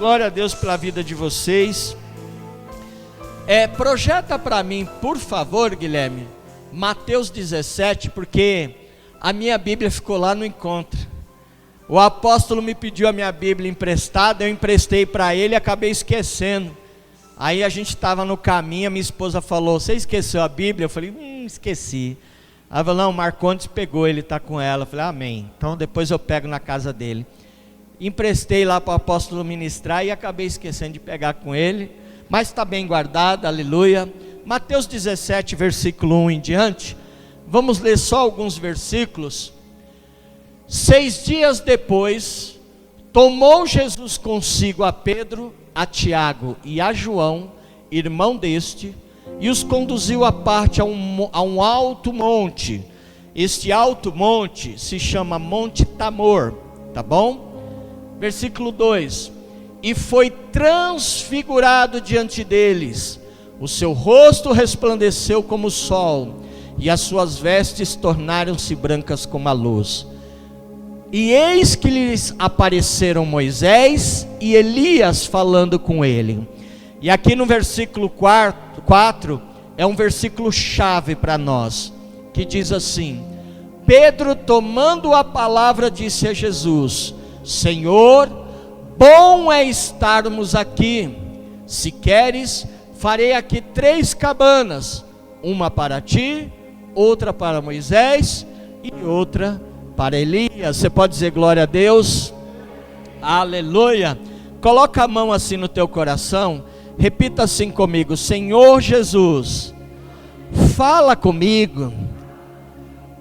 glória a Deus pela vida de vocês. Projeta para mim, por favor, Guilherme, Mateus 17, porque a minha Bíblia ficou lá no encontro. O apóstolo me pediu a minha Bíblia emprestada, eu emprestei para ele e acabei esquecendo. Aí a gente estava no caminho, a minha esposa falou: você esqueceu a Bíblia? Eu falei: esqueci. Ela falou: não, o Marcondes pegou, ele está com ela. Eu falei: amém, então depois eu pego na casa dele. Emprestei lá para o apóstolo ministrar e acabei esquecendo de pegar com ele, mas está bem guardado, aleluia. Mateus 17, versículo 1 em diante, vamos ler só alguns versículos. 6 dias depois, tomou Jesus consigo a Pedro, a Tiago e a João, irmão deste, e os conduziu à parte a um alto monte. Este alto monte se chama Monte Tabor, tá bom? Versículo 2: e foi transfigurado diante deles, o seu rosto resplandeceu como o sol, e as suas vestes tornaram-se brancas como a luz. E eis que lhes apareceram Moisés e Elias falando com ele. E aqui no versículo 4 é um versículo chave para nós, que diz assim: Pedro, tomando a palavra, disse a Jesus: Senhor, bom é estarmos aqui. Se queres, farei aqui 3 cabanas, uma para ti, outra para Moisés e outra para Elias. Você pode dizer glória a Deus? Aleluia. Coloca a mão assim no teu coração, repita assim comigo: Senhor Jesus, fala comigo,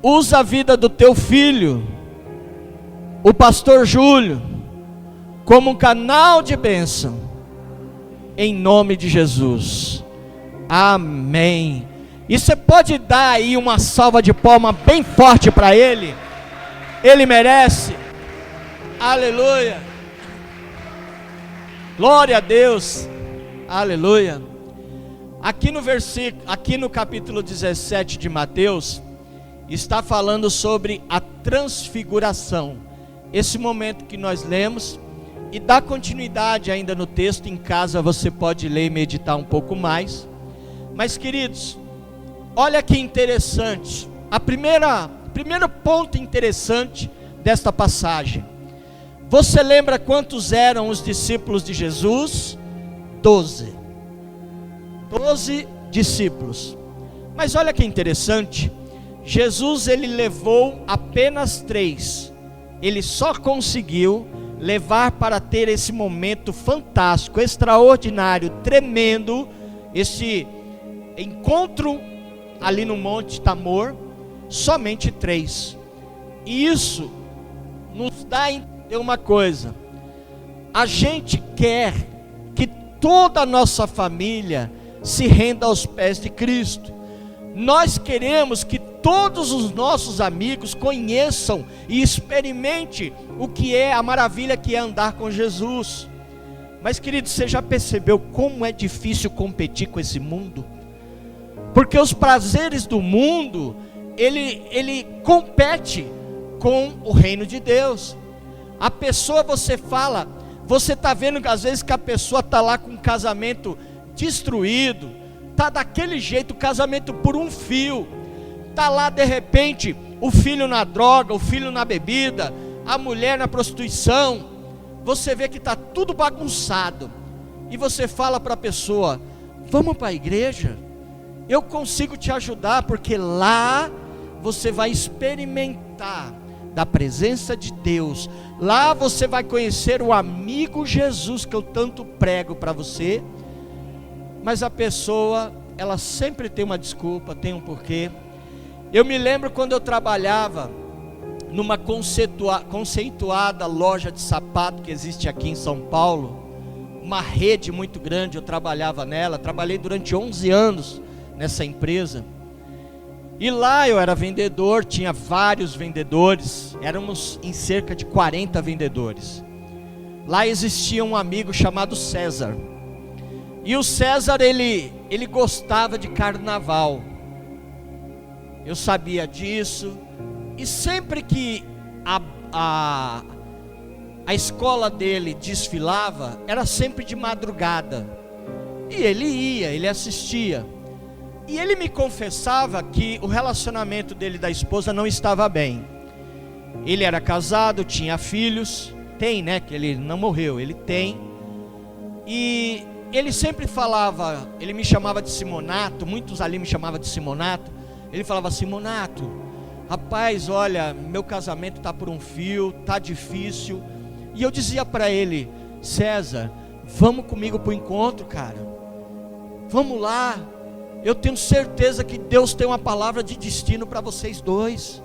usa a vida do teu filho, o pastor Júlio, como um canal de bênção, em nome de Jesus, amém. E você pode dar aí uma salva de palmas bem forte para ele? Ele merece, aleluia, glória a Deus, aleluia. Aqui no capítulo 17 de Mateus, está falando sobre a transfiguração, esse momento que nós lemos, e dá continuidade ainda no texto. Em casa você pode ler e meditar um pouco mais. Mas queridos, olha que interessante, primeiro ponto interessante desta passagem. Você lembra quantos eram os discípulos de Jesus? 12 discípulos. Mas olha que interessante, Jesus ele levou apenas 3. Ele só conseguiu levar para ter esse momento fantástico, extraordinário, tremendo, esse encontro ali no Monte Tabor, somente 3. E isso nos dá a entender uma coisa: a gente quer que toda a nossa família se renda aos pés de Cristo. Nós queremos que todos os nossos amigos conheçam e experimente o que é a maravilha que é andar com Jesus. Mas querido, você já percebeu como é difícil competir com esse mundo? Porque os prazeres do mundo, ele compete com o reino de Deus. A pessoa, você fala, você está vendo que às vezes que a pessoa está lá com um casamento destruído, está daquele jeito, o casamento por um fio, está lá de repente, o filho na droga, o filho na bebida, a mulher na prostituição, você vê que está tudo bagunçado, e você fala para a pessoa: vamos para a igreja, eu consigo te ajudar, porque lá você vai experimentar da presença de Deus, lá você vai conhecer o amigo Jesus que eu tanto prego para você. Mas a pessoa, ela sempre tem uma desculpa, tem um porquê. Eu me lembro quando eu trabalhava numa conceituada loja de sapato que existe aqui em São Paulo, uma rede muito grande, eu trabalhava nela, trabalhei durante 11 anos nessa empresa, e lá eu era vendedor, tinha vários vendedores, éramos em cerca de 40 vendedores. Lá existia um amigo chamado César, e o César ele gostava de carnaval, eu sabia disso, e sempre que a escola dele desfilava, era sempre de madrugada, e ele ia, ele assistia, e ele me confessava que o relacionamento dele e da esposa não estava bem. Ele era casado, tinha filhos, tem, né, que ele não morreu, ele tem, e ele sempre falava, ele me chamava de Simonato, muitos ali me chamavam de Simonato. Ele falava: Simonato, rapaz, olha, meu casamento está por um fio, está difícil. E eu dizia para ele: César, vamos comigo para o encontro, cara, vamos lá, eu tenho certeza que Deus tem uma palavra de destino para vocês dois,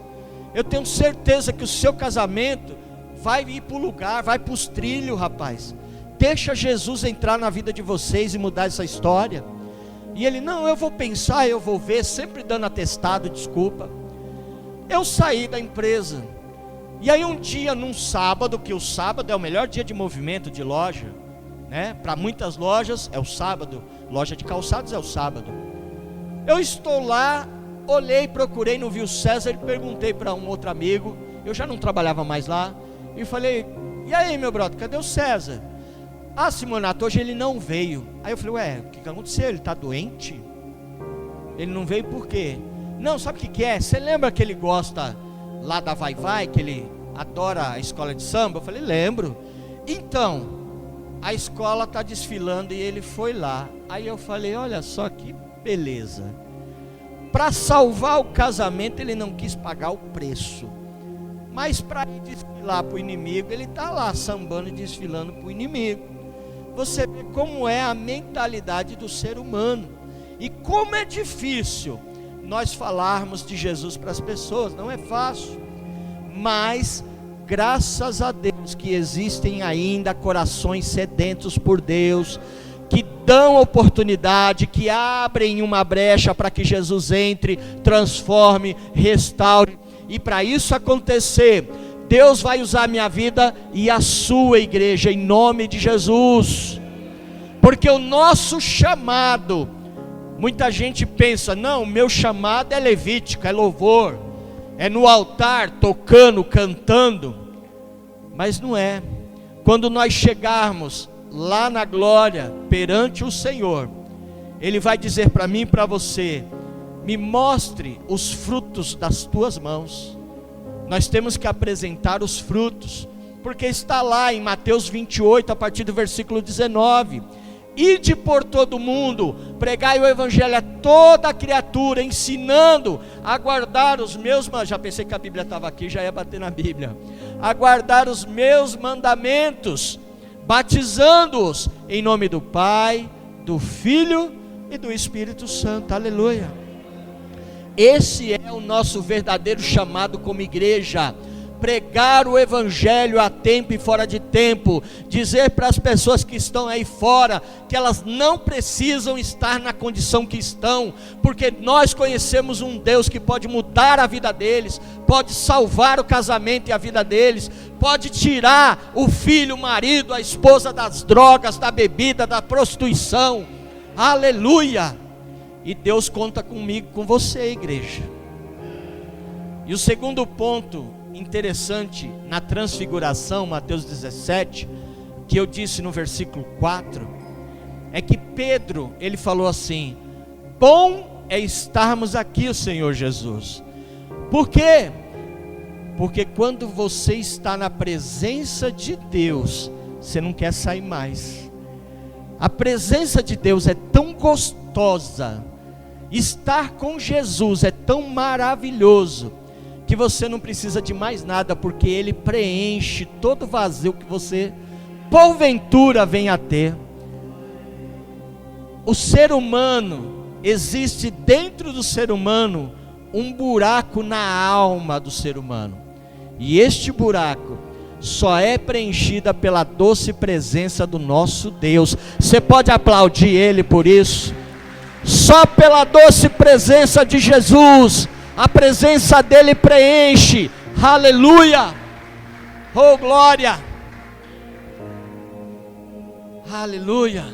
eu tenho certeza que o seu casamento vai ir para o lugar, vai para os trilhos, rapaz. Deixa Jesus entrar na vida de vocês e mudar essa história. E ele: não, eu vou pensar, eu vou ver, sempre dando atestado, desculpa. Eu saí da empresa, e aí um dia, num sábado, que o sábado é o melhor dia de movimento de loja, né? Para muitas lojas é o sábado, loja de calçados é o sábado. Eu estou lá, olhei, procurei, não vi o César, e perguntei para um outro amigo, eu já não trabalhava mais lá, e falei: e aí, meu brother, cadê o César? Ah, Simonato, hoje ele não veio. Aí eu falei: ué, o que aconteceu? Ele está doente? Ele não veio por quê? Não, sabe o que é? Você lembra que ele gosta lá da Vai Vai, que ele adora a escola de samba? Eu falei: lembro. Então, a escola está desfilando e ele foi lá. Aí eu falei: olha só que beleza. Para salvar o casamento ele não quis pagar o preço, mas para ir desfilar para o inimigo, ele está lá sambando e desfilando para o inimigo. Você vê como é a mentalidade do ser humano, e como é difícil nós falarmos de Jesus para as pessoas. Não é fácil, mas graças a Deus que existem ainda corações sedentos por Deus, que dão oportunidade, que abrem uma brecha para que Jesus entre, transforme, restaure. E para isso acontecer, Deus vai usar a minha vida e a sua igreja, em nome de Jesus. Porque o nosso chamado, muita gente pensa: não, o meu chamado é levítico, é louvor, é no altar, tocando, cantando. Mas não é. Quando nós chegarmos lá na glória, perante o Senhor, Ele vai dizer para mim e para você: me mostre os frutos das tuas mãos. Nós temos que apresentar os frutos, porque está lá em Mateus 28, a partir do versículo 19: ide por todo mundo, pregai o evangelho a toda criatura, ensinando a guardar os meus, já pensei que a Bíblia estava aqui, já ia bater na Bíblia, a guardar os meus mandamentos, batizando-os em nome do Pai, do Filho e do Espírito Santo. Aleluia. Esse é o nosso verdadeiro chamado como igreja: pregar o evangelho a tempo e fora de tempo, dizer para as pessoas que estão aí fora que elas não precisam estar na condição que estão, porque nós conhecemos um Deus que pode mudar a vida deles, pode salvar o casamento e a vida deles, pode tirar o filho, o marido, a esposa das drogas, da bebida, da prostituição. Aleluia! E Deus conta comigo, com você, igreja. E o segundo ponto interessante na transfiguração, Mateus 17, que eu disse no versículo 4, é que Pedro, ele falou assim: bom é estarmos aqui, o Senhor Jesus. Por quê? Porque quando você está na presença de Deus, você não quer sair mais. A presença de Deus é tão gostosa, estar com Jesus é tão maravilhoso, que você não precisa de mais nada, porque Ele preenche todo vazio que você porventura venha a ter. O ser humano, existe dentro do ser humano um buraco na alma do ser humano, e este buraco só é preenchida pela doce presença do nosso Deus. Você pode aplaudir Ele por isso? Só pela doce presença de Jesus, a presença dele preenche. Aleluia! Oh glória! Aleluia!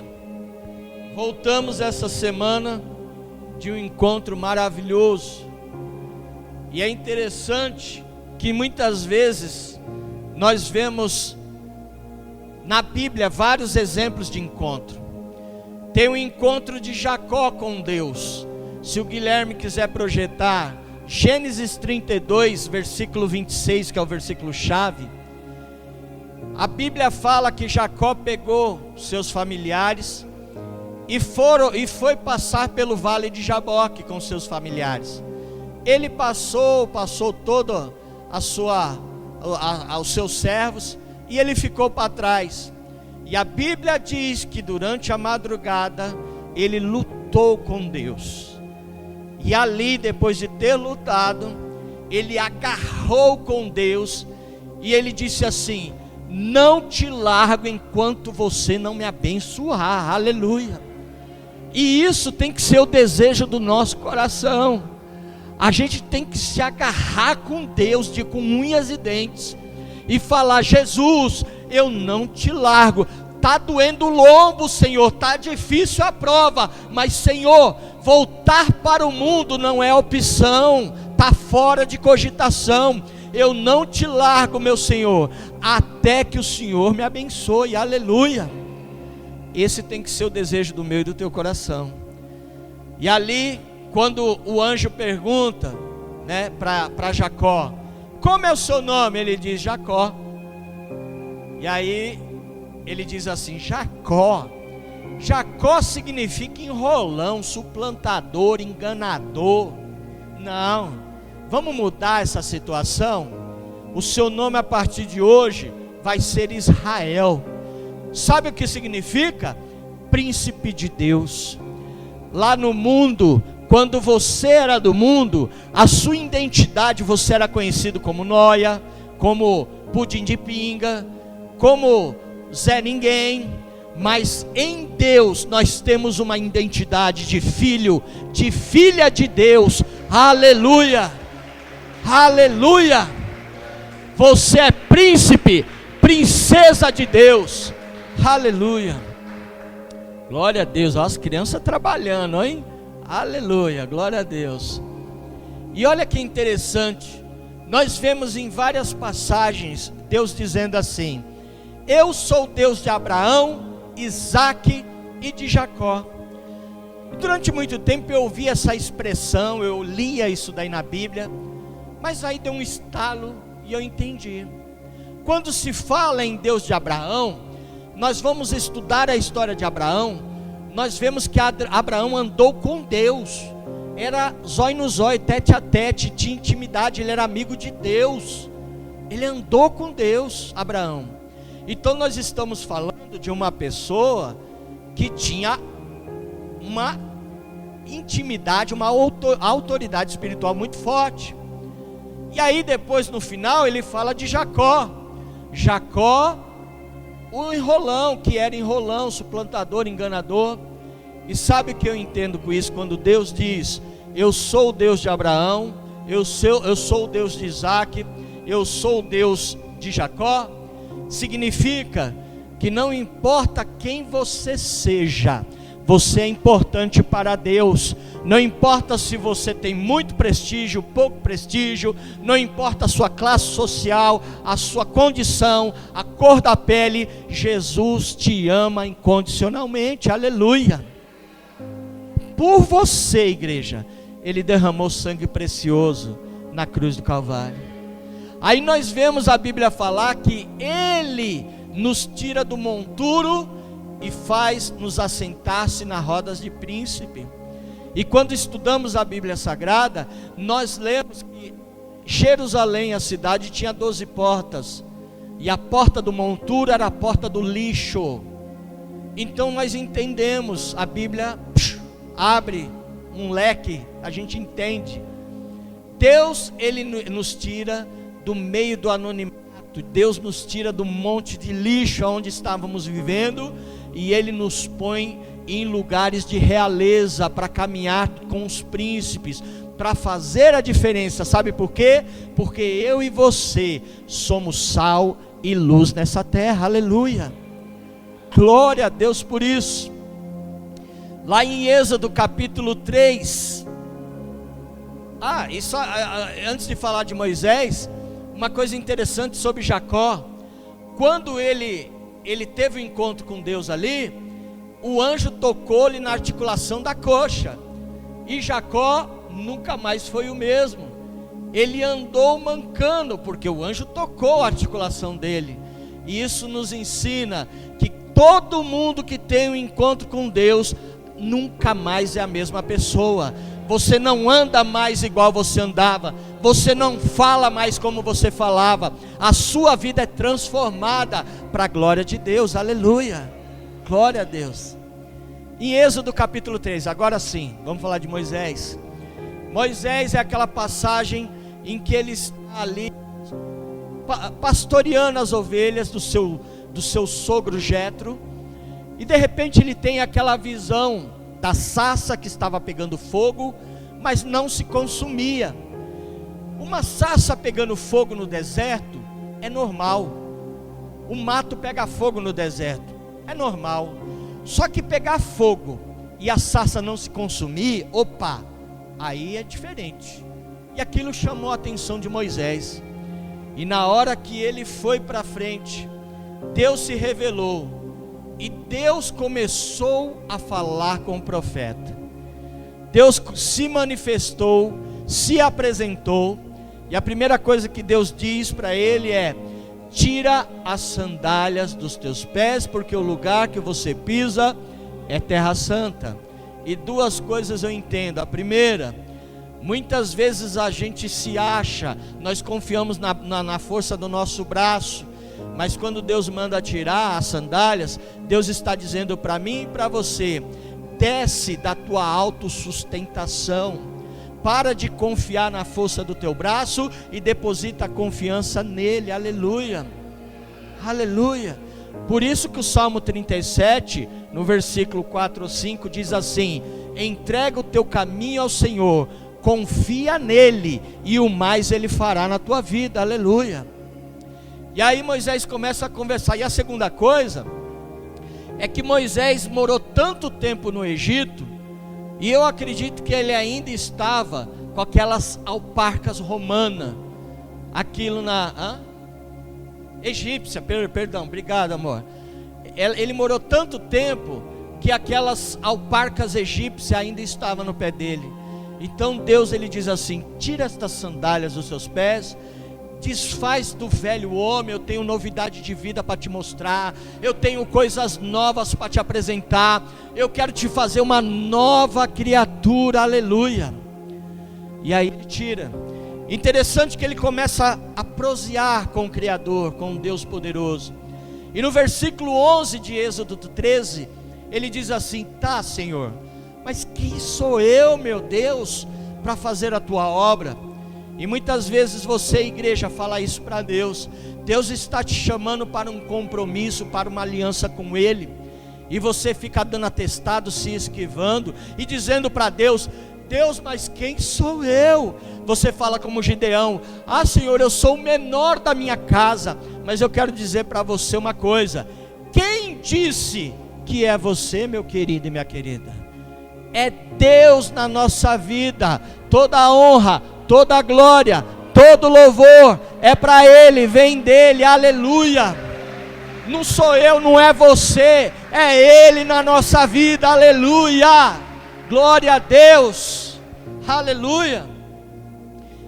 Voltamos essa semana de um encontro maravilhoso, e é interessante que muitas vezes nós vemos na Bíblia vários exemplos de encontro. Tem o encontro de Jacó com Deus. Se o Guilherme quiser projetar, Gênesis 32, versículo 26, que é o versículo chave. A Bíblia fala que Jacó pegou seus familiares e foi passar pelo vale de Jaboque com seus familiares. Ele passou todo aos seus servos, e ele ficou para trás. E a Bíblia diz que durante a madrugada ele lutou com Deus. E ali, depois de ter lutado, ele agarrou com Deus e ele disse assim: não te largo enquanto você não me abençoar. Aleluia. E isso tem que ser o desejo do nosso coração. A gente tem que se agarrar com Deus com unhas e dentes e falar: Jesus, eu não te largo. Está doendo o lombo, Senhor, está difícil a prova, mas Senhor, voltar para o mundo não é opção, está fora de cogitação. Eu não te largo, meu Senhor, até que o Senhor me abençoe. Aleluia. Esse tem que ser o desejo do meu e do teu coração. E ali, quando o anjo pergunta, né, para Jacó: como é o seu nome? Ele diz: Jacó. E aí ele diz assim: Jacó. Jacó significa enrolão, suplantador, enganador. Não, vamos mudar essa situação. O seu nome a partir de hoje vai ser Israel. Sabe o que significa? Príncipe de Deus. Lá no mundo, quando você era do mundo, a sua identidade, você era conhecido como Nóia, como Pudim de Pinga, como Zé Ninguém. Mas em Deus nós temos uma identidade de filho, de filha de Deus. Aleluia, aleluia. Você é príncipe, princesa de Deus. Aleluia. Glória a Deus. Olha as crianças trabalhando, hein? Aleluia, glória a Deus. E olha que interessante, nós vemos em várias passagens Deus dizendo assim: eu sou o Deus de Abraão, Isaque e de Jacó. E durante muito tempo eu ouvi essa expressão, eu lia isso daí na Bíblia, mas aí deu um estalo e eu entendi. Quando se fala em Deus de Abraão, nós vamos estudar a história de Abraão, nós vemos que Abraão andou com Deus, era zóio no zóio, tete a tete, tinha intimidade, ele era amigo de Deus, ele andou com Deus, Abraão. Então nós estamos falando de uma pessoa que tinha uma intimidade, uma autoridade espiritual muito forte. E aí depois no final ele fala de Jacó. Jacó, o enrolão, que era enrolão, suplantador, enganador. E sabe o que eu entendo com isso? Quando Deus diz: eu sou o Deus de Abraão, eu sou o Deus de Isaque, eu sou o Deus de Jacó. Significa que não importa quem você seja, você é importante para Deus. Não importa se você tem muito prestígio, pouco prestígio, não importa a sua classe social, a sua condição, a cor da pele, Jesus te ama incondicionalmente. Aleluia. Por você, igreja, Ele derramou sangue precioso na cruz do Calvário. Aí nós vemos a Bíblia falar que Ele nos tira do monturo e faz nos assentar-se nas rodas de príncipe. E quando estudamos a Bíblia Sagrada, nós lemos que Jerusalém, a cidade, tinha 12 portas, e a porta do monturo era a porta do lixo. Então nós entendemos, a Bíblia abre um leque, a gente entende. Deus, Ele nos tira do meio do anonimato, Deus nos tira do monte de lixo onde estávamos vivendo, e Ele nos põe em lugares de realeza, para caminhar com os príncipes, para fazer a diferença. Sabe por quê? Porque eu e você somos sal e luz nessa terra. Aleluia, glória a Deus por isso. Lá em Êxodo capítulo 3, antes de falar de Moisés, uma coisa interessante sobre Jacó. Quando ele ele teve um encontro com Deus ali, o anjo tocou-lhe na articulação da coxa, e Jacó nunca mais foi o mesmo. Ele andou mancando, porque o anjo tocou a articulação dele. E isso nos ensina que todo mundo que tem um encontro com Deus nunca mais é a mesma pessoa. Você não anda mais igual você andava, você não fala mais como você falava, a sua vida é transformada para a glória de Deus. Aleluia, glória a Deus. Em Êxodo capítulo 3, agora sim, vamos falar de Moisés. Moisés é aquela passagem em que ele está ali pastoreando as ovelhas do seu sogro Jetro, e de repente ele tem aquela visão da sarça que estava pegando fogo, mas não se consumia. Uma sarça pegando fogo no deserto é normal. O mato pega fogo no deserto, é normal. Só que pegar fogo e a sarça não se consumir, opa, aí é diferente. E aquilo chamou a atenção de Moisés. E na hora que ele foi para frente, Deus se revelou. E Deus começou a falar com o profeta. Deus se manifestou, se apresentou. E a primeira coisa que Deus diz para ele é: tira as sandálias dos teus pés, porque o lugar que você pisa é terra santa. E duas coisas eu entendo. A primeira, muitas vezes a gente se acha, nós confiamos na força do nosso braço, mas quando Deus manda tirar as sandálias, Deus está dizendo para mim e para você: desce da tua autossustentação, para de confiar na força do teu braço e deposita a confiança nele. Aleluia, aleluia. Por isso que o Salmo 37, no versículo 4 ou 5, diz assim: entrega o teu caminho ao Senhor, confia nele, e o mais ele fará na tua vida. Aleluia. E aí Moisés começa a conversar. E a segunda coisa é que Moisés morou tanto tempo no Egito, e eu acredito que ele ainda estava com aquelas alparcas romanas, aquilo egípcia, perdão, obrigado amor. Ele morou tanto tempo que aquelas alparcas egípcias ainda estavam no pé dele. Então Deus, ele diz assim: tira estas sandálias dos seus pés, desfaz do velho homem, eu tenho novidade de vida para te mostrar, eu tenho coisas novas para te apresentar, eu quero te fazer uma nova criatura. Aleluia. E aí ele tira. Interessante que ele começa a prosear com o Criador, com o Deus poderoso. E no versículo 11 de Êxodo 13, ele diz assim: tá, Senhor, mas quem sou eu, meu Deus, para fazer a tua obra? E muitas vezes você, igreja, fala isso para Deus. Deus está te chamando para um compromisso, para uma aliança com Ele, e você fica dando atestado, se esquivando e dizendo para Deus: Deus, mas quem sou eu? Você fala como Gideão: ah, Senhor, eu sou o menor da minha casa. Mas eu quero dizer para você uma coisa: quem disse que é você, meu querido e minha querida? É Deus na nossa vida. Toda a honra, toda a glória, todo louvor é para Ele, vem dEle. Aleluia. Não sou eu, não é você, é Ele na nossa vida. Aleluia, glória a Deus, aleluia.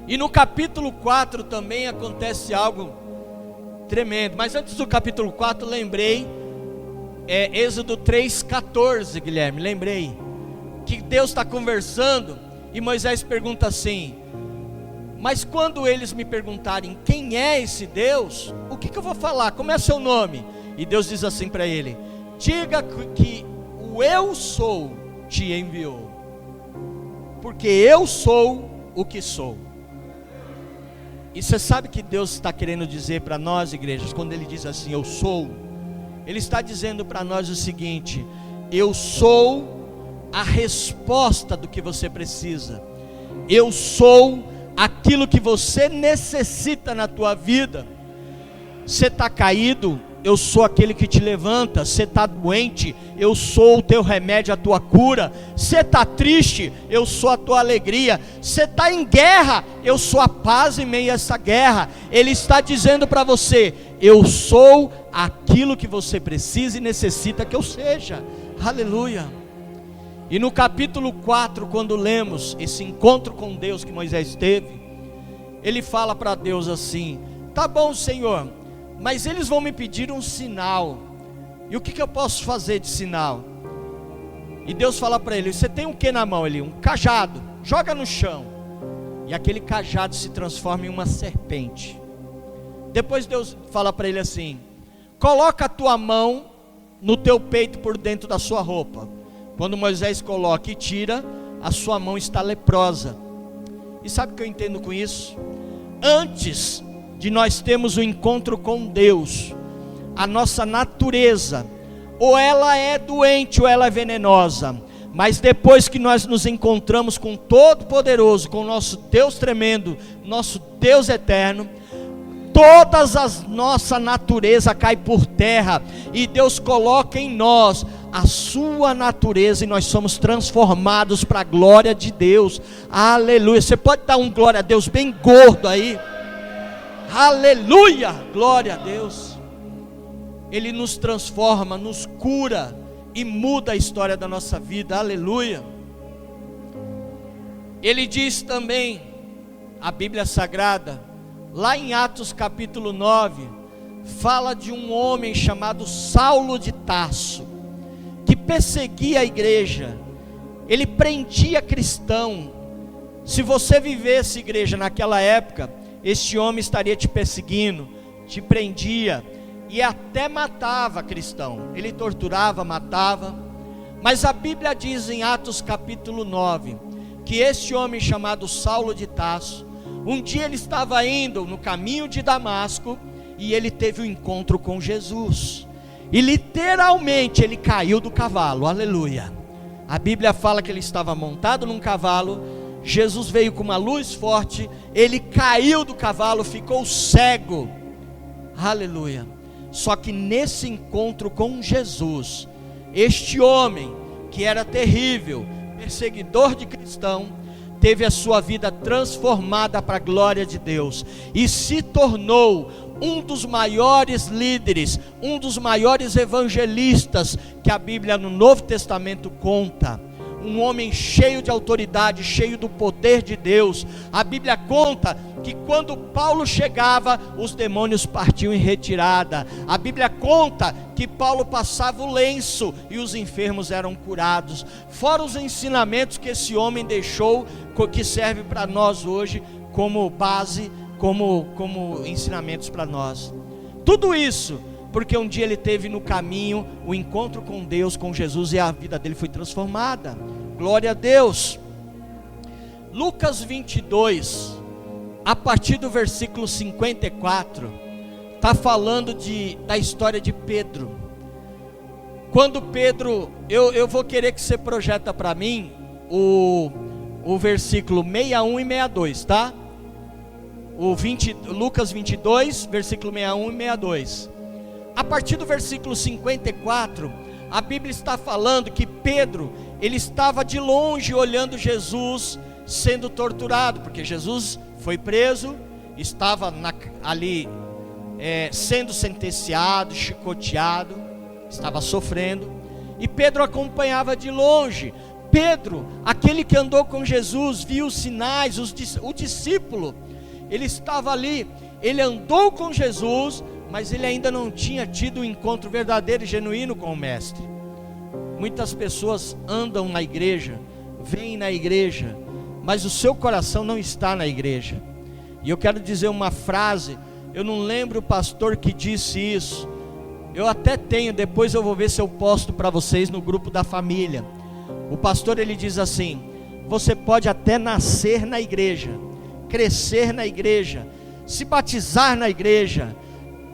E no capítulo 4 também acontece algo tremendo. Mas antes do capítulo 4, lembrei, Êxodo 3,14, Guilherme, lembrei que Deus está conversando e Moisés pergunta assim: mas quando eles me perguntarem quem é esse Deus, o que eu vou falar? Como é seu nome? E Deus diz assim para ele: diga que o eu sou te enviou, porque eu sou o que sou. E você sabe que Deus está querendo dizer para nós, igrejas, quando Ele diz assim, eu sou, Ele está dizendo para nós o seguinte: eu sou a resposta do que você precisa, eu sou aquilo que você necessita na tua vida. Você está caído, eu sou aquele que te levanta. Você está doente, eu sou o teu remédio, a tua cura. Você está triste, eu sou a tua alegria. Você está em guerra, eu sou a paz em meio a essa guerra. Ele está dizendo para você: eu sou aquilo que você precisa e necessita que eu seja. Aleluia. E no capítulo 4, quando lemos esse encontro com Deus que Moisés teve, ele fala para Deus assim: tá bom, Senhor, mas eles vão me pedir um sinal, e o que eu posso fazer de sinal? E Deus fala para ele: você tem um que na mão? Ele: um cajado. Joga no chão. E aquele cajado se transforma em uma serpente. Depois Deus fala para ele assim: coloca a tua mão no teu peito por dentro da sua roupa. Quando Moisés coloca e tira, a sua mão está leprosa. E sabe o que eu entendo com isso? Antes de nós termos o encontro com Deus, a nossa natureza, ou ela é doente ou ela é venenosa. Mas depois que nós nos encontramos com o Todo-Poderoso, com o nosso Deus tremendo, nosso Deus eterno, todas as nossa natureza cai por terra, e Deus coloca em nós a sua natureza, e nós somos transformados para a glória de Deus. Aleluia. Você pode dar um glória a Deus bem gordo aí? Aleluia, glória a Deus. Ele nos transforma, nos cura e muda a história da nossa vida. Aleluia. Ele diz também, a Bíblia Sagrada, lá em Atos capítulo 9, fala de um homem chamado Saulo de Tarso, que perseguia a igreja. Ele prendia cristão. Se você vivesse, igreja, naquela época, este homem estaria te perseguindo, te prendia e até matava cristão. Ele torturava, matava. Mas a Bíblia diz em Atos capítulo 9, que este homem chamado Saulo de Tarso, um dia ele estava indo no caminho de Damasco, e ele teve um encontro com Jesus, e literalmente ele caiu do cavalo. Aleluia. A Bíblia fala que ele estava montado num cavalo. Jesus veio com uma luz forte, ele caiu do cavalo, ficou cego. Aleluia. Só que nesse encontro com Jesus, este homem que era terrível, perseguidor de cristão, teve a sua vida transformada para a glória de Deus, e se tornou um dos maiores líderes, um dos maiores evangelistas que a Bíblia no Novo Testamento conta. Um homem cheio de autoridade, cheio do poder de Deus. A Bíblia conta que quando Paulo chegava, os demônios partiam em retirada. A Bíblia conta que Paulo passava o lenço e os enfermos eram curados. Fora os ensinamentos que esse homem deixou, que serve para nós hoje como base, como ensinamentos para nós. Tudo isso porque um dia ele teve no caminho o encontro com Deus, com Jesus, e a vida dele foi transformada. Glória a Deus. Lucas 22, a partir do versículo 54, está falando da história de Pedro. Quando Pedro, eu vou querer que você projeta para mim o versículo 61 e 62, tá? Lucas 22, versículo 61 e 62. A partir do versículo 54, a Bíblia está falando que Pedro, ele estava de longe olhando Jesus sendo torturado, porque Jesus foi preso, estava ali sendo sentenciado, chicoteado, estava sofrendo, e Pedro acompanhava de longe. Pedro, aquele que andou com Jesus, viu os sinais, o discípulo, ele estava ali, ele andou com Jesus, mas ele ainda não tinha tido um encontro verdadeiro e genuíno com o Mestre. Muitas pessoas andam na igreja, vêm na igreja, mas o seu coração não está na igreja. E eu quero dizer uma frase, eu não lembro o pastor que disse isso, eu até tenho, depois eu vou ver se eu posto para vocês no grupo da família. O pastor, ele diz assim: você pode até nascer na igreja, crescer na igreja, se batizar na igreja,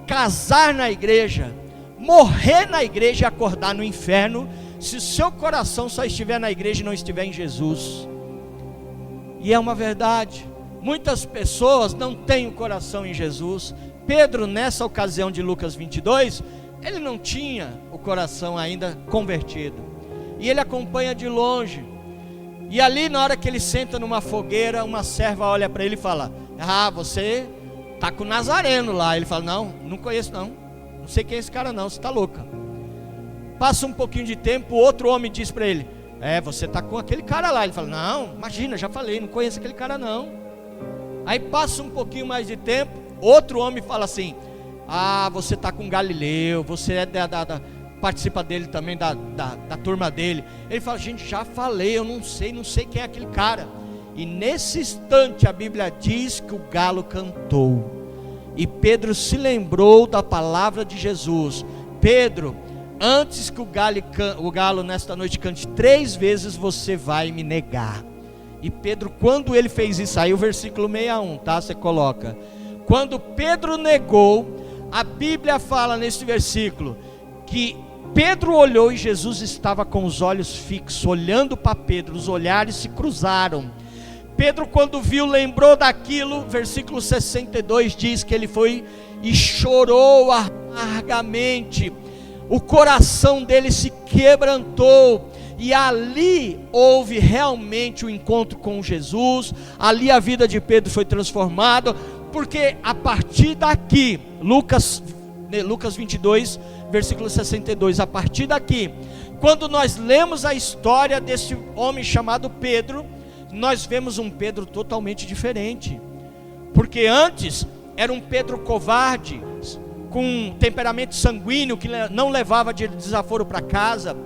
casar na igreja, morrer na igreja e acordar no inferno, se o seu coração só estiver na igreja e não estiver em Jesus. E é uma verdade, muitas pessoas não têm o coração em Jesus, Pedro, nessa ocasião de Lucas 22, ele não tinha o coração ainda convertido, e ele acompanha de longe. E ali, na hora que ele senta numa fogueira, uma serva olha para ele e fala: você está com o Nazareno lá. Ele fala: não conheço não sei quem é esse cara não, você está louca. Passa um pouquinho de tempo, outro homem diz para ele: você está com aquele cara lá. Ele fala: não, imagina, já falei, não conheço aquele cara não. Aí passa um pouquinho mais de tempo, outro homem fala assim: você está com Galileu, você é participa dele também, da turma dele. Ele fala: gente, já falei, eu não sei quem é aquele cara. E nesse instante a Bíblia diz que o galo cantou, e Pedro se lembrou da palavra de Jesus: Pedro, antes que o galo nesta noite cante 3 vezes, você vai me negar. E Pedro, quando ele fez isso, aí o versículo 61, tá? Você coloca: quando Pedro negou, a Bíblia fala nesse versículo que Pedro olhou e Jesus estava com os olhos fixos, olhando para Pedro, os olhares se cruzaram. Pedro, quando viu, lembrou daquilo. Versículo 62 diz que ele foi e chorou amargamente, o coração dele se quebrantou, e ali houve realmente o encontro com Jesus. Ali a vida de Pedro foi transformada, porque a partir daqui, Lucas 22, versículo 62, a partir daqui, quando nós lemos a história desse homem chamado Pedro, nós vemos um Pedro totalmente diferente. Porque antes era um Pedro covarde, com temperamento sanguíneo, que não levava de desaforo para casa,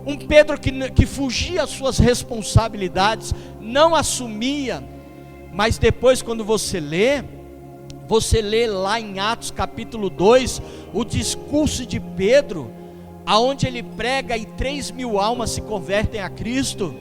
um Pedro que fugia às suas responsabilidades, não assumia. Mas depois, quando você lê lá em Atos capítulo 2, o discurso de Pedro, aonde ele prega e 3.000 almas se convertem a Cristo.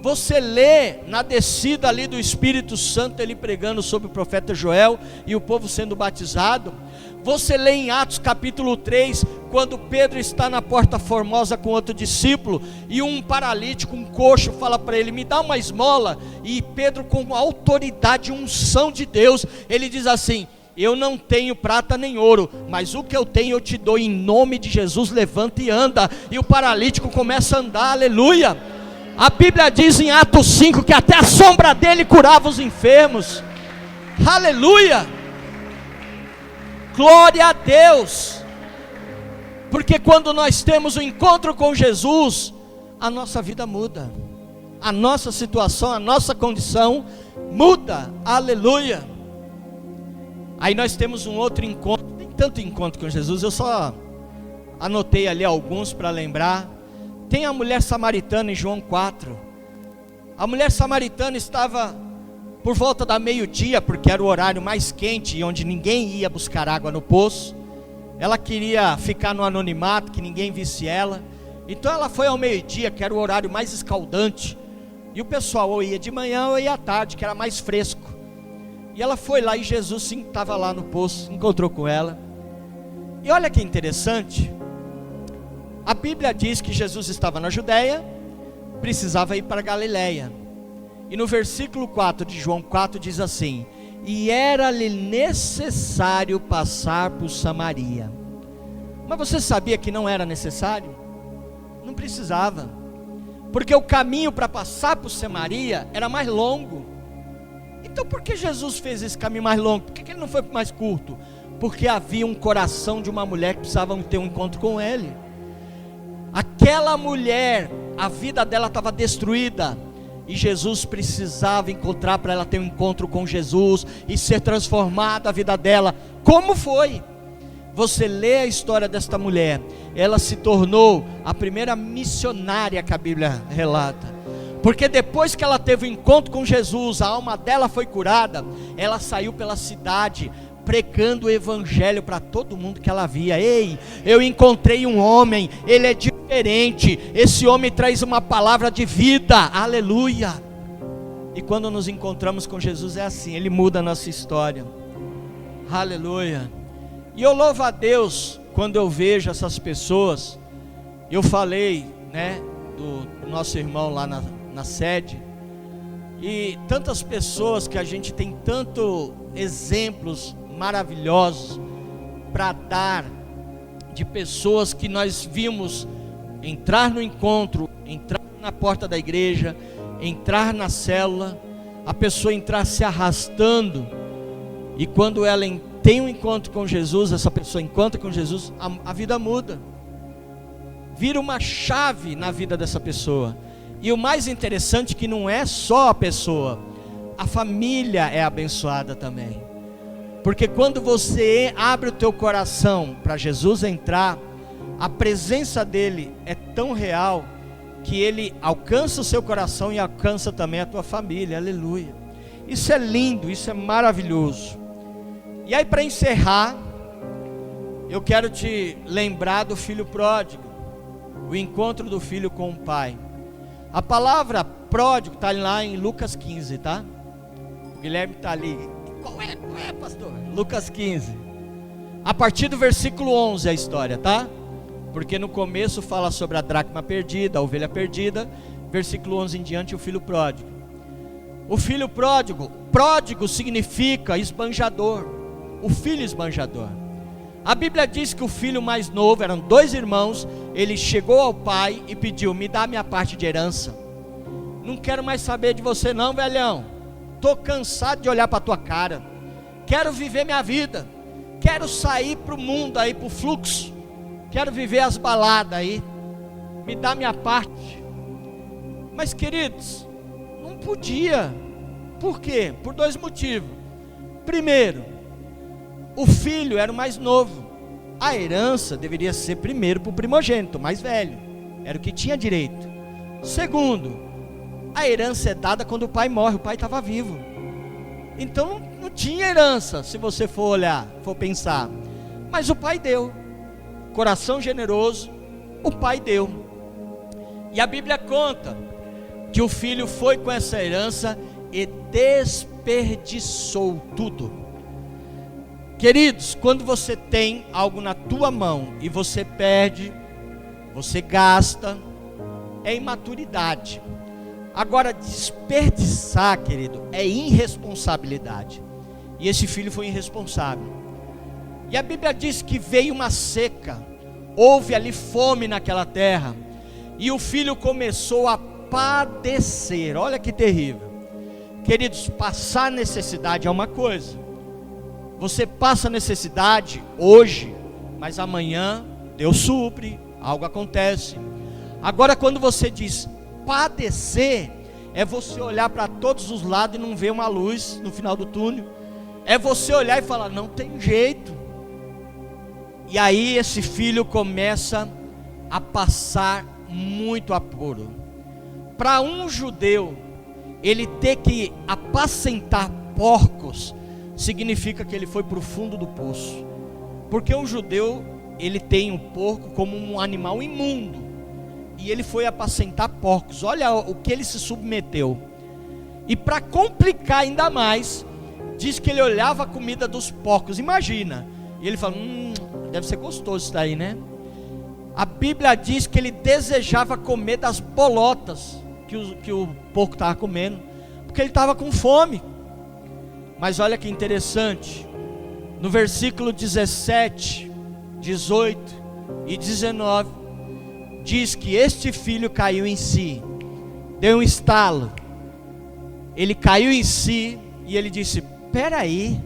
Você lê na descida ali do Espírito Santo, ele pregando sobre o profeta Joel e o povo sendo batizado. Você lê em Atos capítulo 3, quando Pedro está na Porta Formosa com outro discípulo, e um paralítico, um coxo, fala para ele: me dá uma esmola. E Pedro, com autoridade e unção de Deus, ele diz assim: eu não tenho prata nem ouro, mas o que eu tenho eu te dou, em nome de Jesus, levanta e anda. E o paralítico começa a andar, aleluia. A Bíblia diz em Atos 5 que até a sombra dele curava os enfermos, aleluia, glória a Deus. Porque quando nós temos o encontro com Jesus, a nossa vida muda, a nossa situação, a nossa condição muda, aleluia. Aí nós temos um outro encontro, tem tanto encontro com Jesus, eu só anotei ali alguns para lembrar. Tem a mulher samaritana em João 4, a mulher samaritana estava por volta da meio-dia, porque era o horário mais quente e onde ninguém ia buscar água no poço. Ela queria ficar no anonimato, que ninguém visse ela. Então ela foi ao meio-dia, que era o horário mais escaldante, e o pessoal ou ia de manhã ou ia à tarde, que era mais fresco. E ela foi lá, e Jesus sim estava lá no poço, encontrou com ela. E olha que interessante, a Bíblia diz que Jesus estava na Judéia, precisava ir para Galiléia. E no versículo 4 de João 4 diz assim: e era-lhe necessário passar por Samaria. Mas você sabia que não era necessário? Não precisava, porque o caminho para passar por Samaria era mais longo. Então por que Jesus fez esse caminho mais longo? Por que ele não foi mais curto? Porque havia um coração de uma mulher que precisava ter um encontro com ele. Aquela mulher, a vida dela estava destruída, e Jesus precisava encontrar para ela ter um encontro com Jesus e ser transformada a vida dela. Como foi? Você lê a história desta mulher, ela se tornou a primeira missionária que a Bíblia relata. Porque depois que ela teve um encontro com Jesus, a alma dela foi curada, ela saiu pela cidade pregando o evangelho para todo mundo que ela via. Ei, eu encontrei um homem, ele é diferente, esse homem traz uma palavra de vida, aleluia. E quando nos encontramos com Jesus é assim, ele muda a nossa história, aleluia. E eu louvo a Deus quando eu vejo essas pessoas. Eu falei, do nosso irmão lá na sede, e tantas pessoas que a gente tem tanto exemplos maravilhosos para dar, de pessoas que nós vimos entrar no encontro, entrar na porta da igreja, entrar na célula, a pessoa entrar se arrastando, e quando ela tem um encontro com Jesus, essa pessoa encontra com Jesus, a vida muda, vira uma chave na vida dessa pessoa. E o mais interessante é que não é só a pessoa, a família é abençoada também, porque quando você abre o teu coração para Jesus entrar, a presença dele é tão real, que ele alcança o seu coração e alcança também a tua família, aleluia. Isso é lindo, isso é maravilhoso. E aí, para encerrar, eu quero te lembrar do filho pródigo, o encontro do filho com o pai. A palavra pródigo está lá em Lucas 15, tá? O Guilherme está ali. Qual é, pastor? Lucas 15. A partir do versículo 11 a história, tá? Porque no começo fala sobre a dracma perdida, a ovelha perdida. Versículo 11 em diante, o filho pródigo. O filho pródigo, pródigo significa esbanjador, o filho esbanjador. A Bíblia diz que o filho mais novo, eram 2 irmãos, ele chegou ao pai e pediu: me dá minha parte de herança. Não quero mais saber de você não, velhão. Estou cansado de olhar para a tua cara. Quero viver minha vida. Quero sair para o mundo aí, para o fluxo. Quero viver as baladas aí. Me dá minha parte. Mas queridos, não podia. Por quê? Por 2 motivos. Primeiro, o filho era o mais novo. A herança deveria ser primeiro para o primogênito, mais velho. Era o que tinha direito. Segundo, a herança é dada quando o pai morre. O pai estava vivo. Então não tinha herança, se você for olhar, for pensar. Mas o pai deu. Coração generoso, o pai deu. E a Bíblia conta que o filho foi com essa herança e desperdiçou tudo. Queridos, quando você tem algo na tua mão e você perde, você gasta, é imaturidade. Agora, desperdiçar, querido, é irresponsabilidade. E esse filho foi irresponsável. E a Bíblia diz que veio uma seca, houve ali fome naquela terra, e o filho começou a padecer. Olha que terrível. Queridos, passar necessidade é uma coisa. Você passa necessidade hoje, mas amanhã Deus supre, algo acontece. Agora, quando você diz padecer, é você olhar para todos os lados e não ver uma luz no final do túnel. É você olhar e falar: não tem jeito. E aí esse filho começa a passar muito apuro. Para um judeu, ele ter que apacentar porcos, significa que ele foi para o fundo do poço. Porque um judeu, ele tem um porco como um animal imundo. E ele foi apacentar porcos. Olha o que ele se submeteu. E para complicar ainda mais, diz que ele olhava a comida dos porcos. Imagina. E ele fala: deve ser gostoso isso daí, né? A Bíblia diz que ele desejava comer das bolotas que o porco estava comendo, porque ele estava com fome. Mas olha que interessante. No versículo 17, 18 e 19, diz que este filho caiu em si, deu um estalo, ele caiu em si e ele disse: peraí,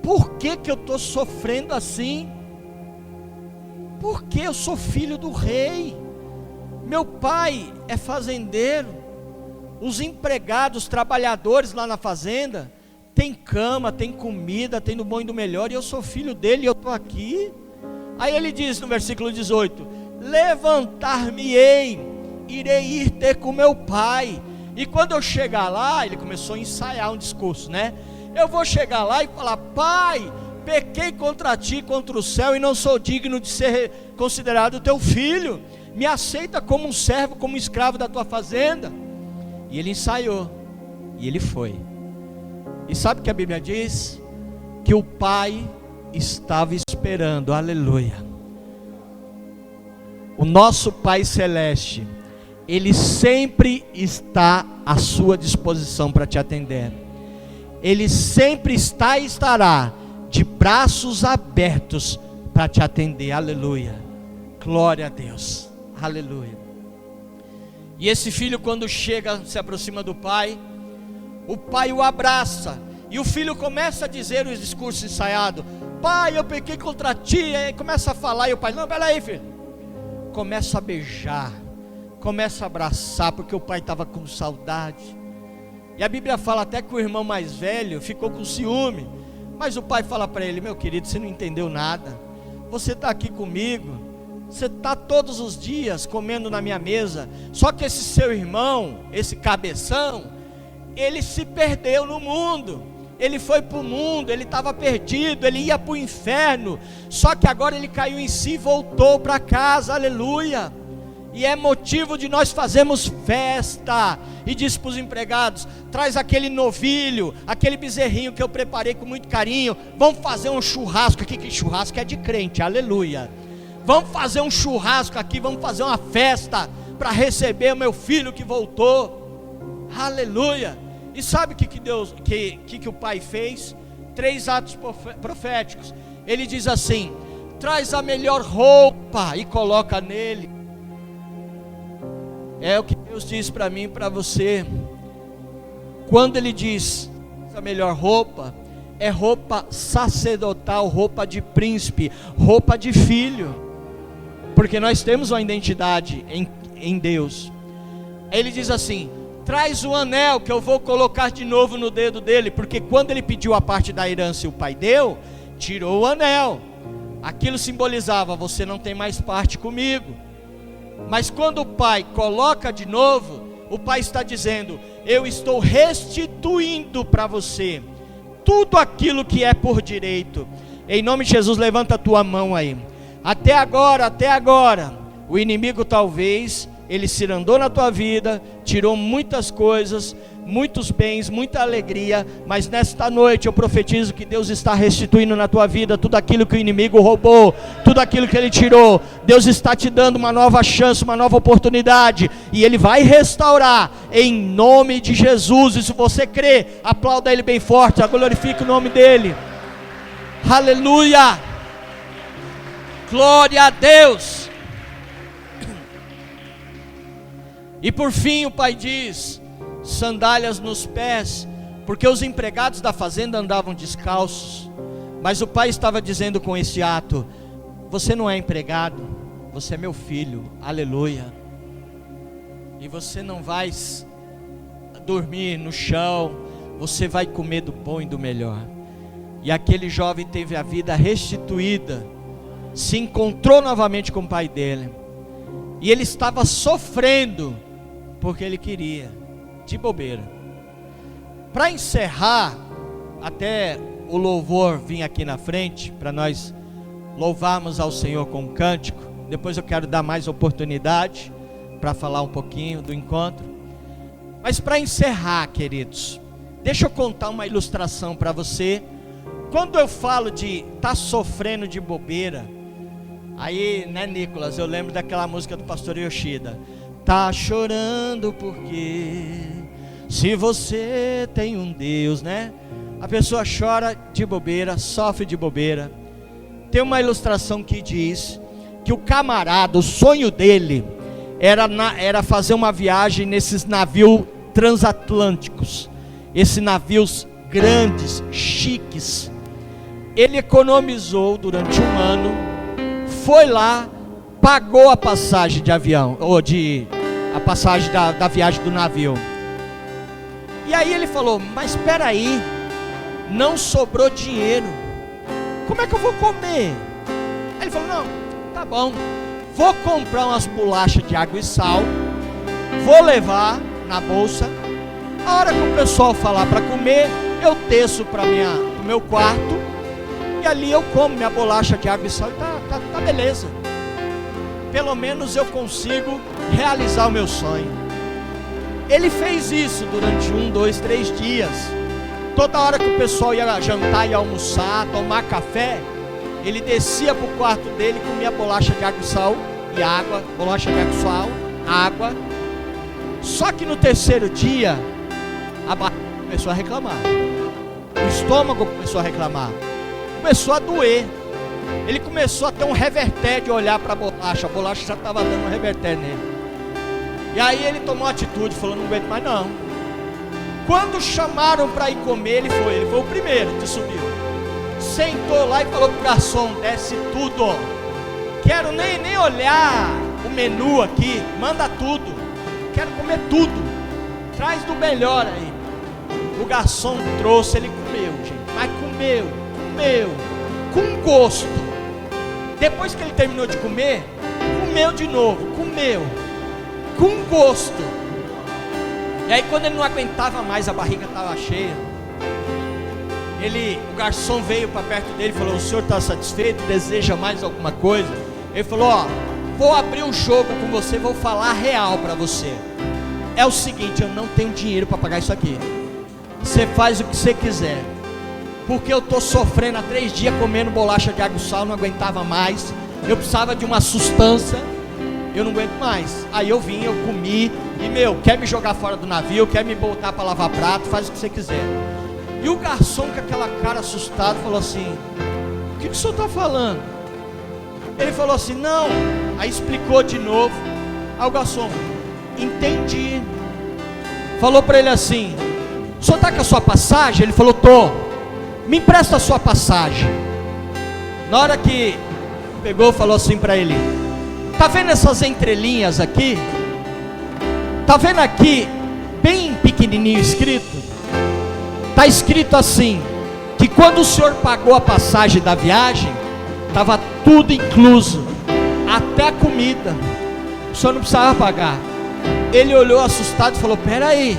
por que eu estou sofrendo assim? Porque eu sou filho do rei, meu pai é fazendeiro, os empregados, os trabalhadores lá na fazenda, tem cama, tem comida, tem do bom e do melhor, e eu sou filho dele e eu estou aqui. Aí ele diz no versículo 18: levantar-me-ei, irei ir ter com meu pai, e quando eu chegar lá, ele começou a ensaiar um discurso, né? Eu vou chegar lá e falar: pai, pequei contra ti, contra o céu, e não sou digno de ser considerado teu filho, me aceita como um servo, como um escravo da tua fazenda. E ele ensaiou, e ele foi. E sabe o que a Bíblia diz? Que o pai estava esperando, aleluia. O nosso Pai Celeste, Ele sempre está à sua disposição para te atender. Ele sempre está e estará de braços abertos para te atender. Aleluia. Glória a Deus. Aleluia. E esse filho, quando chega, se aproxima do pai, o pai o abraça, e o filho começa a dizer os discursos ensaiados: pai, eu pequei contra ti. E aí começa a falar, e o pai: não, peraí, filho. Começa a beijar, começa a abraçar, porque o pai estava com saudade. E a Bíblia fala até que o irmão mais velho ficou com ciúme, mas o pai fala para ele: meu querido, você não entendeu nada, você está aqui comigo, você está todos os dias comendo na minha mesa, só que esse seu irmão, esse cabeção, ele se perdeu no mundo, ele foi para o mundo, ele estava perdido, ele ia para o inferno, só que agora ele caiu em si e voltou para casa. Aleluia. E é motivo de nós fazermos festa, e diz para os empregados: traz aquele novilho, aquele bezerrinho que eu preparei com muito carinho, vamos fazer um churrasco aqui, que churrasco é de crente, aleluia. Vamos fazer um churrasco aqui, vamos fazer uma festa, para receber o meu filho que voltou, aleluia. E sabe o que Deus, que o pai fez? 3 atos proféticos. Ele diz assim: traz a melhor roupa e coloca nele. É o que Deus diz para mim e para você. Quando Ele diz a melhor roupa, é roupa sacerdotal, roupa de príncipe, roupa de filho, porque nós temos uma identidade em Deus. Ele diz assim: traz o anel que eu vou colocar de novo no dedo dele, porque quando ele pediu a parte da herança e o pai deu, tirou o anel. Aquilo simbolizava: você não tem mais parte comigo. Mas quando o pai coloca de novo, o pai está dizendo: eu estou restituindo para você tudo aquilo que é por direito. Em nome de Jesus, levanta a tua mão aí. Até agora, o inimigo talvez ele se andou na tua vida, tirou muitas coisas, muitos bens, muita alegria, mas nesta noite eu profetizo que Deus está restituindo na tua vida tudo aquilo que o inimigo roubou, tudo aquilo que ele tirou. Deus está te dando uma nova chance, uma nova oportunidade, e Ele vai restaurar em nome de Jesus. E se você crê, aplauda Ele bem forte, glorifique o nome dEle. Aleluia, glória a Deus. E por fim o pai diz: sandálias nos pés, porque os empregados da fazenda andavam descalços, mas o pai estava dizendo com esse ato: você não é empregado, você é meu filho, aleluia. E você não vai dormir no chão, você vai comer do bom e do melhor. E aquele jovem teve a vida restituída, se encontrou novamente com o pai dele, e ele estava sofrendo, porque ele queria, de bobeira. Para encerrar, até o louvor vir aqui na frente, para nós louvarmos ao Senhor com um cântico. Depois eu quero dar mais oportunidade para falar um pouquinho do encontro. Mas para encerrar, queridos, deixa eu contar uma ilustração para você. Quando eu falo de estar sofrendo de bobeira, aí, né, Nicolas, eu lembro daquela música do pastor Yoshida: tá chorando porque se você tem um Deus, né? A pessoa chora de bobeira, sofre de bobeira. Tem uma ilustração que diz que o camarada, o sonho dele era fazer uma viagem nesses navios transatlânticos, esses navios grandes, chiques. Ele economizou durante um ano, foi lá, pagou a passagem de avião, ou a passagem da viagem do navio. E aí ele falou: mas espera aí, não sobrou dinheiro, como é que eu vou comer? Aí ele falou: não, tá bom, vou comprar umas bolachas de água e sal, vou levar na bolsa. A hora que o pessoal falar para comer, eu desço para o meu quarto, e ali eu como minha bolacha de água e sal, e tá beleza. Pelo menos eu consigo realizar o meu sonho. Ele fez isso durante 1, 2, 3 dias. Toda hora que o pessoal ia jantar e almoçar, tomar café, ele descia para o quarto dele, comia bolacha de água e sal e água, bolacha de água e sal, água. Só que no terceiro dia, a barriga começou a reclamar, o estômago começou a reclamar. começou a doer. Ele começou a ter um revertério de olhar para a bolacha já estava dando um revertério nele. E aí ele tomou atitude, falou: não aguento mais não. Quando chamaram para ir comer, ele foi o primeiro que subiu. Sentou lá e falou pro garçom: desce tudo, quero nem olhar o menu aqui, manda tudo, quero comer tudo, traz do melhor aí. O garçom trouxe, ele comeu, gente, mas comeu com gosto. Depois que ele terminou de comer, comeu de novo, comeu com gosto. E aí quando ele não aguentava mais, a barriga estava cheia, o garçom veio para perto dele e falou: o senhor está satisfeito? Deseja mais alguma coisa? Ele falou: ó, vou abrir um jogo com você, vou falar real para você. É o seguinte, eu não tenho dinheiro para pagar isso aqui. Você faz o que você quiser, porque eu estou sofrendo há 3 dias comendo bolacha de água e sal, não aguentava mais. Eu precisava de uma sustância, eu não aguento mais. Aí eu vim, eu comi, e quer me jogar fora do navio, quer me botar para lavar prato, faz o que você quiser. E o garçom com aquela cara assustado falou assim: o que o senhor está falando? Ele falou assim: não. Aí explicou de novo. Aí o garçom: entendi. Falou para ele assim: o senhor está com a sua passagem? Ele falou: tô. Me empresta a sua passagem. Na hora que pegou, falou assim para ele: tá vendo essas entrelinhas aqui? Tá vendo aqui, bem pequenininho escrito? Tá escrito assim, que quando o senhor pagou a passagem da viagem, estava tudo incluso, até a comida, o senhor não precisava pagar. Ele olhou assustado e falou: peraí,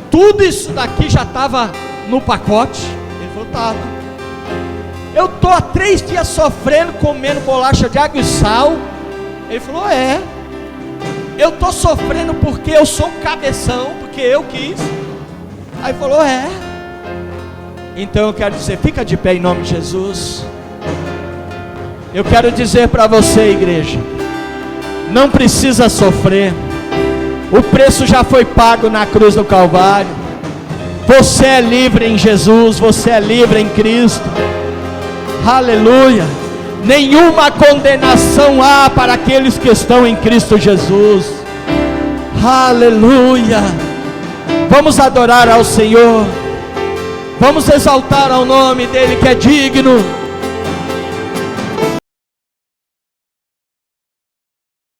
tudo isso daqui já estava no pacote? Ele falou: estava. Eu estou há 3 dias sofrendo, comendo bolacha de água e sal. Ele falou: é. Eu estou sofrendo porque eu sou um cabeção, porque eu quis. Aí falou: é. Então eu quero dizer, fica de pé em nome de Jesus. Eu quero dizer para você, igreja, não precisa sofrer. O preço já foi pago na cruz do Calvário. Você é livre em Jesus, você é livre em Cristo. Aleluia. Nenhuma condenação há para aqueles que estão em Cristo Jesus. Aleluia. Vamos adorar ao Senhor, vamos exaltar ao nome dele que é digno.